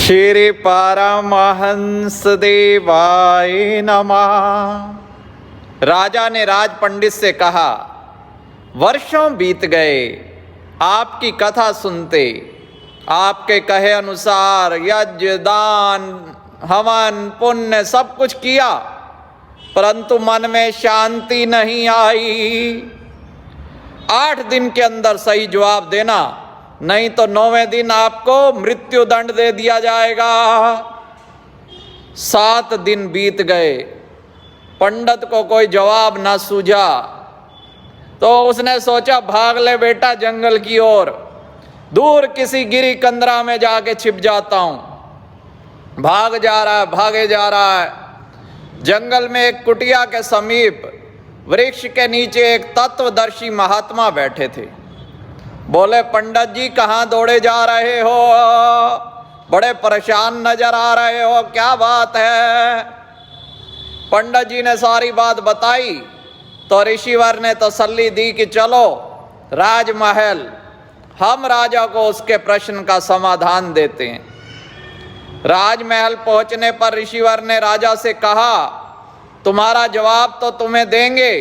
श्री परमहंस देवाय नमः। राजा ने राज पंडित से कहा, वर्षों बीत गए आपकी कथा सुनते, आपके कहे अनुसार यज्ञ दान हवन पुण्य सब कुछ किया, परंतु मन में शांति नहीं आई। 8 दिन के अंदर सही जवाब देना, नहीं तो 9वें दिन आपको मृत्यु दंड दे दिया जाएगा। 7 दिन बीत गए, पंडित को कोई जवाब ना सूझा, तो उसने सोचा भाग ले बेटा जंगल की ओर, दूर किसी गिरी कंदरा में जाके छिप जाता हूं। भागे जा रहा है। जंगल में एक कुटिया के समीप वृक्ष के नीचे एक तत्वदर्शी महात्मा बैठे थे। बोले, पंडित जी कहाँ दौड़े जा रहे हो? बड़े परेशान नजर आ रहे हो, क्या बात है? पंडित जी ने सारी बात बताई तो ऋषिवर ने तसल्ली दी कि चलो राजमहल, हम राजा को उसके प्रश्न का समाधान देते हैं। राजमहल पहुंचने पर ऋषिवर ने राजा से कहा, तुम्हारा जवाब तो तुम्हें देंगे,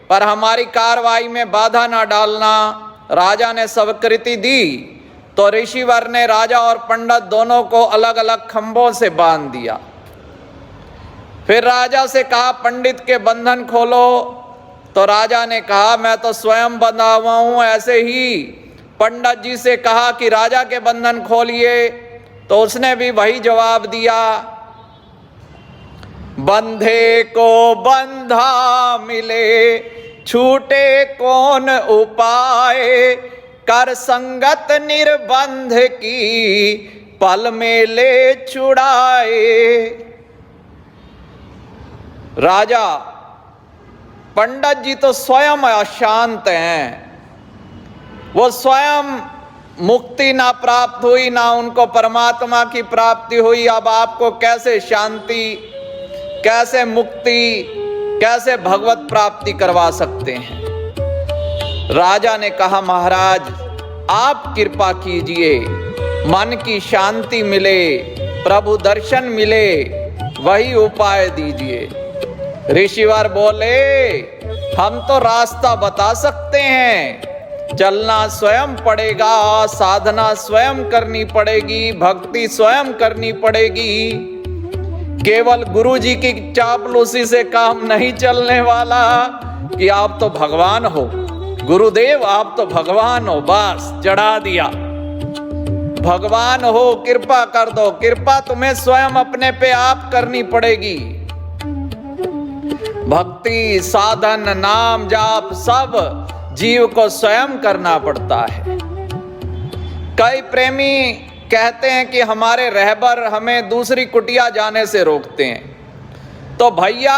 पर हमारी कार्रवाई में बाधा ना डालना। राजा ने स्वीकृति दी तो ऋषिवर ने राजा और पंडित दोनों को अलग अलग खंभों से बांध दिया। फिर राजा से कहा, पंडित के बंधन खोलो। तो राजा ने कहा, मैं तो स्वयं बंधा हुआ हूं। ऐसे ही पंडित जी से कहा कि राजा के बंधन खोलिए, तो उसने भी वही जवाब दिया, बंधे को बंधा मिले, छूटे कौन उपाय, कर संगत निर्बंध की, पल में ले छुड़ाए। राजा, पंडित जी तो स्वयं अशांत हैं, वो स्वयं मुक्ति ना प्राप्त हुई, ना उनको परमात्मा की प्राप्ति हुई। अब आपको कैसे शांति, कैसे मुक्ति, कैसे भगवत प्राप्ति करवा सकते हैं? राजा ने कहा, महाराज आप कृपा कीजिए, मन की शांति मिले, प्रभु दर्शन मिले, वही उपाय दीजिए। ऋषिवर बोले, हम तो रास्ता बता सकते हैं, चलना स्वयं पड़ेगा, साधना स्वयं करनी पड़ेगी, भक्ति स्वयं करनी पड़ेगी। केवल गुरु जी की चापलूसी से काम नहीं चलने वाला कि आप तो भगवान हो, गुरुदेव आप तो भगवान हो, बस चढ़ा दिया, भगवान हो, कृपा कर दो। कृपा तुम्हें स्वयं अपने पे आप करनी पड़ेगी। भक्ति साधन नाम जाप सब जीव को स्वयं करना पड़ता है। कई प्रेमी कहते हैं कि हमारे रहबर हमें दूसरी कुटिया जाने से रोकते हैं, तो भैया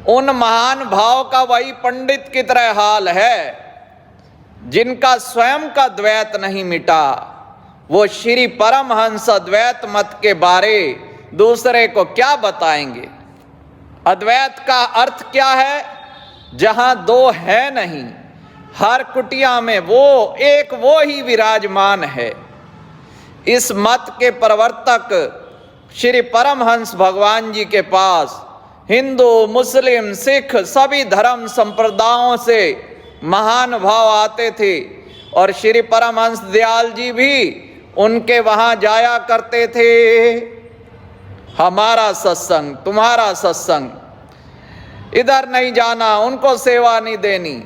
उन महान भाव का वही पंडित की तरह हाल है जिनका स्वयं का द्वैत नहीं मिटा। वो श्री परमहंस अद्वैत मत के बारे दूसरे को क्या बताएंगे? अद्वैत का अर्थ क्या है? जहां दो है नहीं, हर कुटिया में वो ही विराजमान है। इस मत के प्रवर्तक श्री परमहंस भगवान जी के पास हिंदू मुस्लिम सिख सभी धर्म संप्रदायों से महान भाव आते थे, और श्री परमहंस दयाल जी भी उनके वहां जाया करते थे। हमारा सत्संग, तुम्हारा सत्संग, इधर नहीं जाना, उनको सेवा नहीं देनी।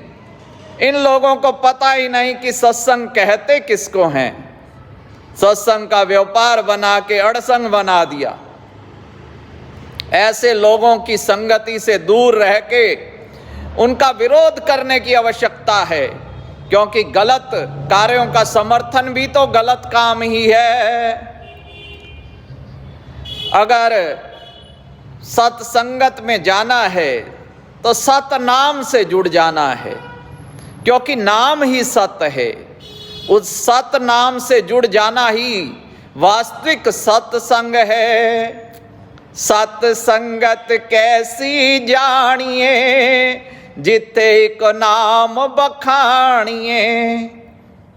इन लोगों को पता ही नहीं कि सत्संग कहते किसको हैं। सत्संग का व्यापार बना के अड़संग बना दिया। ऐसे लोगों की संगति से दूर रह के उनका विरोध करने की आवश्यकता है, क्योंकि गलत कार्यों का समर्थन भी तो गलत काम ही है। अगर सत्संगत में जाना है तो सत नाम से जुड़ जाना है, क्योंकि नाम ही सत्य है। उस सत नाम से जुड़ जाना ही वास्तविक सत्संग है। सत्संगत कैसी जानिए, जिते को नाम बखानिए।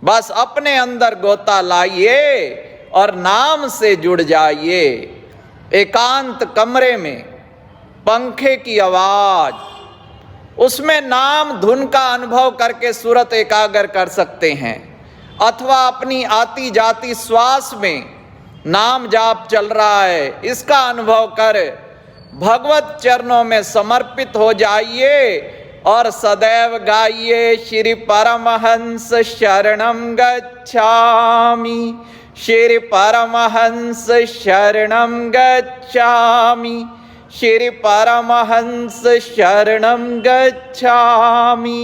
बस अपने अंदर गोता लाइए और नाम से जुड़ जाइए। एकांत कमरे में पंखे की आवाज, उसमें नाम धुन का अनुभव करके सूरत एकाग्र कर सकते हैं, अथवा अपनी आती जाती श्वास में नाम जाप चल रहा है, इसका अनुभव कर भगवत चरणों में समर्पित हो जाइए और सदैव गाइए श्री परमहंस शरणम गच्छामि, श्री परमहंस शरणम गच्छामि, श्री परमहंस शरणम गच्छामि।